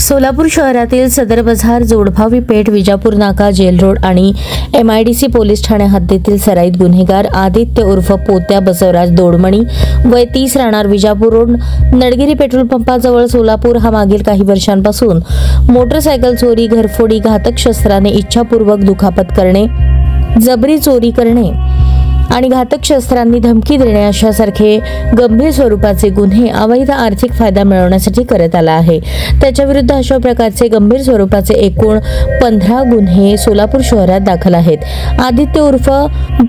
सोलापूर शहरातील सदर बाजार, जोडभावी पेठ, विजापूर नाका, जेल रोड आणि MIDC पोलीस ठाणे हद्दीतील सराईत गुन्हेगार आदित्य उर्फ पोत्या बसवराज दोडमणी वय 30 राहणार विजापूर रोड नडगिरी पेट्रोल पंपाजवळ सोलापूर हा मागील काही वर्षांपासून मोटरसायकल चोरी, घरफोडी, घातक शस्त्राने इच्छापूर्वक दुखापत करणे, जबरी चोरी करणे आणि घातक शस्त्रांनी धमकी देणे अशासारखे गंभीर स्वरूपाचे गुन्हे अवैध आर्थिक फायदा मिळवण्यासाठी करत आला आहे। त्याच्या विरुद्ध अशा प्रकारचे गंभीर स्वरूपाचे एकूण 15 गुन्हे सोलापूर शहरात दाखल आहेत। आदित्य उर्फ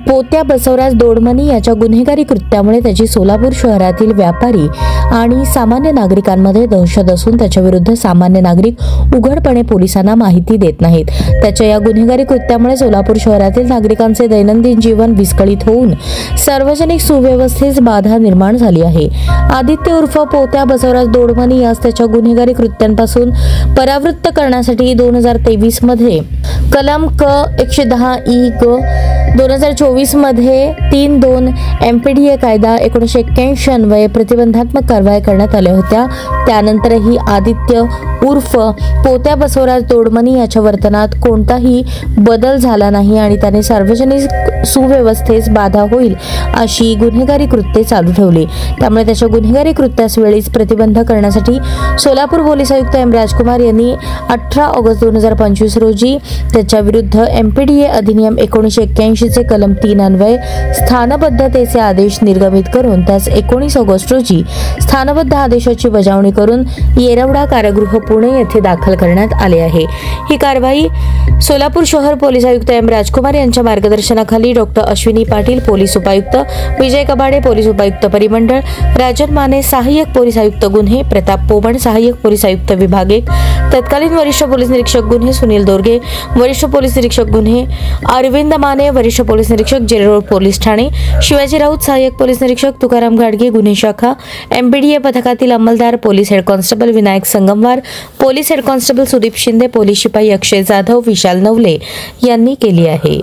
पोत्या बसवराज दोडमणी याच्या गुन्हेगारी कृत्यामुळे त्याची सोलापूर शहरातील व्यापारी आणि सामान्य नागरिकांमध्ये दहशत असून त्याच्या विरुद्ध सामान्य नागरिक उघडपणे पोलिसांना माहिती देत नाहीत। त्याच्या या गुन्हेगारी कृत्यामुळे सोलापूर शहरातील नागरिकांचे दैनंदिन जीवन विस्कळीत होऊन सार्वजनिक सुव्यवस्थेस बाधा निर्माण झाली आहे। आदित्य उर्फ पोत्या बसवराज दोडमणी यास त्याच्या गुन्हेगारी कृत्यांपासून परावृत्त करण्यासाठी 2023 मध्ये कलम क 110 ग 2024 मध्ये 3(2) MPDA कायदा 1981 अन्वये प्रतिबंधात्मक कारवाई करण्यात आल्या होत्या। त्यानंतरही आदित्य उर्फ पोत्या बसवराज दोडमणी याच्या वर्तनात कोणताही बदल झाला नाही आणि त्याने सार्वजनिक सुव्यवस्थेस बाधा होईल अशी गुन्हेगारी कृत्ये चालू ठेवली। त्यामुळे त्याच्या गुन्हेगारी कृत्यास वेळीच प्रतिबंध करण्यासाठी सोलापूर पोलीस आयुक्त M. राजकुमार यांनी 18 ऑगस्ट 2025 रोजी त्याच्या विरुद्ध MPDA अधिनियम 1981 चे कलम 3 अन्वये स्थानबद्धतेचे आदेश निर्गमित करून त्यास 19 ऑगस्ट रोजी स्थानबद्ध आदेशाची बजावणी करून येरवडा कारागृह पुणे येथे दाखल करण्यात आले आहे। ही कारवाई सोलापूर शहर पोलीस आयुक्त M. राजकुमार यांच्या मार्गदर्शनाखाली डॉ. अश्विनी पाटील पोलीस उपायुक्त, विजय कबाडे पोलीस उपायुक्त परिमंडळ, राजन माने सहाय्यक पोलीस आयुक्त गुन्हे, प्रताप पोबण सहाय्यक पोलीस आयुक्त विभाग 1, तत्कालीन वरिष्ठ पोलीस निरीक्षक गुन्हे सुनील दोरगे, वरिष्ठ पोलीस निरीक्षक गुन्हे अरविंद माने, वरिष्ठ पोलीस निरीक्षक जेल रोड पोलीस ठाणे, शिवाजी राऊत सहाय्यक पोलीस निरीक्षक, तुकाराम गाडगे गुन्हे शाखा, MPDA पथकातील अंमलदार, police head constable Vinayak Sangamwar, police head constable Sudeep Shinde, police शिपाई अक्षय जाधव, विशाल नवले यांनी केली आहे।